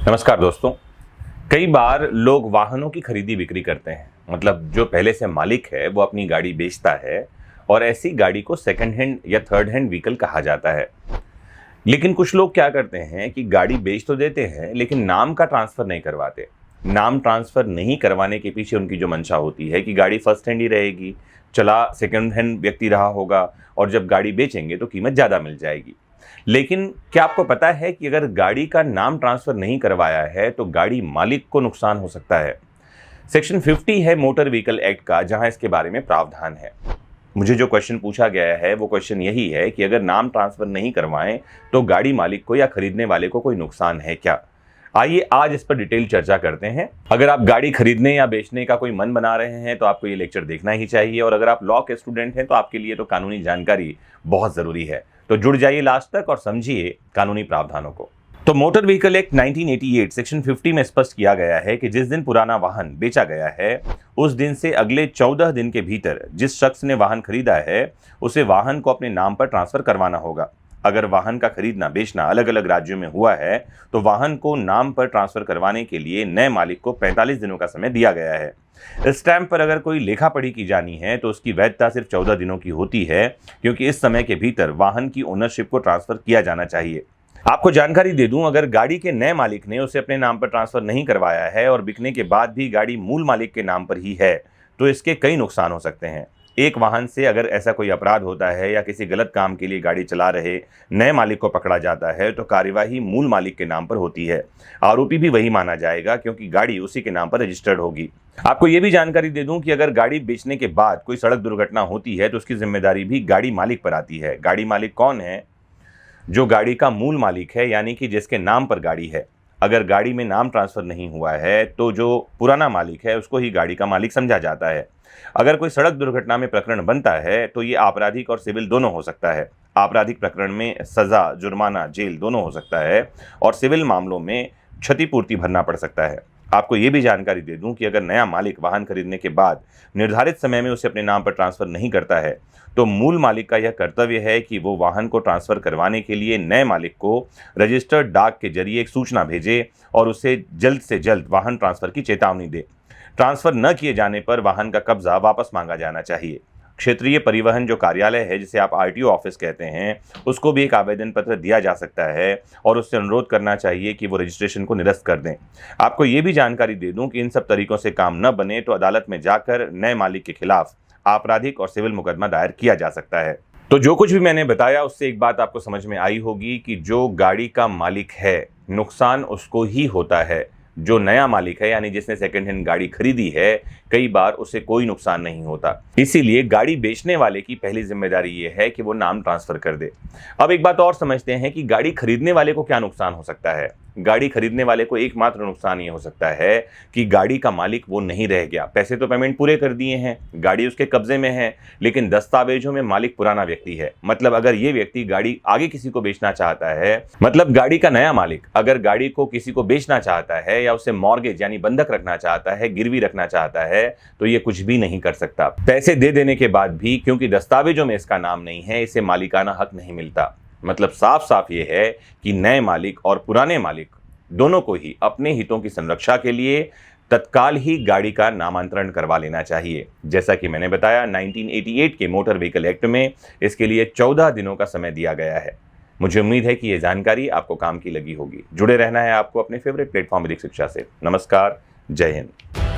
नमस्कार दोस्तों। कई बार लोग वाहनों की खरीदी बिक्री करते हैं। मतलब जो पहले से मालिक है वो अपनी गाड़ी बेचता है और ऐसी गाड़ी को सेकंड हैंड या थर्ड हैंड व्हीकल कहा जाता है। लेकिन कुछ लोग क्या करते हैं कि गाड़ी बेच तो देते हैं लेकिन नाम का ट्रांसफर नहीं करवाते। नाम ट्रांसफर नहीं करवाने के पीछे उनकी जो मंशा होती है कि गाड़ी फर्स्ट हैंड ही रहेगी, चला सेकंड हैंड व्यक्ति रहा होगा और जब गाड़ी बेचेंगे तो कीमत ज़्यादा मिल जाएगी। लेकिन क्या आपको पता है कि अगर गाड़ी का नाम ट्रांसफर नहीं करवाया है तो गाड़ी मालिक को नुकसान हो सकता है। सेक्शन 50 है मोटर व्हीकल एक्ट का, जहां इसके बारे में प्रावधान है। मुझे जो क्वेश्चन पूछा गया है वो क्वेश्चन यही है कि अगर नाम ट्रांसफर नहीं करवाएं तो गाड़ी मालिक को या खरीदने वाले को कोई नुकसान है क्या। आइए आज इस पर डिटेल चर्चा करते हैं। अगर आप गाड़ी खरीदने या बेचने का कोई मन बना रहे हैं तो आपको ये लेक्चर देखना ही चाहिए, और अगर आप लॉ के स्टूडेंट हैं तो आपके लिए तो कानूनी जानकारी बहुत जरूरी है। तो जुड़ जाइए लास्ट तक और समझिए कानूनी प्रावधानों को। तो मोटर व्हीकल एक्ट 1988 सेक्शन 50 में स्पष्ट किया गया है कि जिस दिन पुराना वाहन बेचा गया है उस दिन से अगले 14 दिन के भीतर जिस शख्स ने वाहन खरीदा है उसे वाहन को अपने नाम पर ट्रांसफर करवाना होगा। अगर वाहन का खरीदना बेचना अलग अलग राज्यों में हुआ है तो वाहन को नाम पर ट्रांसफर करवाने के लिए नए मालिक को 45 दिनों का समय दिया गया है। स्टैंप पर अगर कोई लेखा पढ़ी की जानी है तो उसकी वैधता सिर्फ 14 दिनों की होती है, क्योंकि इस समय के भीतर वाहन की ओनरशिप को ट्रांसफर किया जाना चाहिए। आपको जानकारी दे दूं, अगर गाड़ी के नए मालिक ने उसे अपने नाम पर ट्रांसफर नहीं करवाया है और बिकने के बाद भी गाड़ी मूल मालिक के नाम पर ही है तो इसके कई नुकसान हो सकते हैं। एक वाहन से अगर ऐसा कोई अपराध होता है या किसी गलत काम के लिए गाड़ी चला रहे नए मालिक को पकड़ा जाता है तो कार्यवाही मूल मालिक के नाम पर होती है। आरोपी भी वही माना जाएगा क्योंकि गाड़ी उसी के नाम पर रजिस्टर्ड होगी। आपको यह भी जानकारी दे दूं कि अगर गाड़ी बेचने के बाद कोई सड़क दुर्घटना होती है तो उसकी जिम्मेदारी भी गाड़ी मालिक पर आती है। गाड़ी मालिक कौन है? जो गाड़ी का मूल मालिक है, यानी कि जिसके नाम पर गाड़ी है। अगर गाड़ी में नाम ट्रांसफर नहीं हुआ है तो जो पुराना मालिक है उसको ही गाड़ी का मालिक समझा जाता है। अगर कोई सड़क दुर्घटना में प्रकरण बनता है तो ये आपराधिक और सिविल दोनों हो सकता है। आपराधिक प्रकरण में सजा, जुर्माना, जेल दोनों हो सकता है और सिविल मामलों में क्षतिपूर्ति भरना पड़ सकता है। आपको ये भी जानकारी दे दूं कि अगर नया मालिक वाहन खरीदने के बाद निर्धारित समय में उसे अपने नाम पर ट्रांसफर नहीं करता है तो मूल मालिक का यह कर्तव्य है कि वो वाहन को ट्रांसफर करवाने के लिए नए मालिक को रजिस्टर्ड डाक के जरिए एक सूचना भेजे और उसे जल्द से जल्द वाहन ट्रांसफर की चेतावनी दे। ट्रांसफर न किए जाने पर वाहन का कब्जा वापस मांगा जाना चाहिए। क्षेत्रीय परिवहन जो कार्यालय है, जिसे आप आरटीओ ऑफिस कहते हैं, उसको भी एक आवेदन पत्र दिया जा सकता है और उससे अनुरोध करना चाहिए कि वो रजिस्ट्रेशन को निरस्त कर दें। आपको ये भी जानकारी दे दूं कि इन सब तरीकों से काम न बने तो अदालत में जाकर नए मालिक के खिलाफ आपराधिक और सिविल मुकदमा दायर किया जा सकता है। तो जो कुछ भी मैंने बताया उससे एक बात आपको समझ में आई होगी कि जो गाड़ी का मालिक है नुकसान उसको ही होता है। जो नया मालिक है, यानी जिसने सेकंड हैंड गाड़ी खरीदी है, कई बार उसे कोई नुकसान नहीं होता। इसीलिए गाड़ी बेचने वाले की पहली जिम्मेदारी ये है कि वो नाम ट्रांसफर कर दे। अब एक बात और समझते हैं कि गाड़ी खरीदने वाले को क्या नुकसान हो सकता है। गाड़ी खरीदने वाले को एकमात्र नुकसान ये हो सकता है कि गाड़ी का मालिक वो नहीं रह गया। पैसे तो पेमेंट पूरे कर दिए हैं, गाड़ी उसके कब्जे में है, लेकिन दस्तावेजों में मालिक पुराना व्यक्ति है। मतलब अगर ये व्यक्ति गाड़ी आगे किसी को बेचना चाहता है, मतलब गाड़ी का नया मालिक अगर गाड़ी को किसी को बेचना चाहता है या उसे मॉर्गेज यानी बंधक रखना चाहता है, गिरवी रखना चाहता है, तो ये कुछ भी नहीं कर सकता। पैसे दे देने के बाद भी क्योंकि दस्तावेजों में इसका नाम नहीं है, इसे मालिकाना हक नहीं मिलता। मतलब साफ साफ ये है कि नए मालिक और पुराने मालिक दोनों को ही अपने हितों की संरक्षा के लिए तत्काल ही गाड़ी का नामांतरण करवा लेना चाहिए। जैसा कि मैंने बताया 1988 के मोटर व्हीकल एक्ट में इसके लिए 14 दिनों का समय दिया गया है। मुझे उम्मीद है कि ये जानकारी आपको काम की लगी होगी। जुड़े रहना है आपको अपने फेवरेट प्लेटफॉर्म विधिक शिक्षा से। नमस्कार, जय हिंद।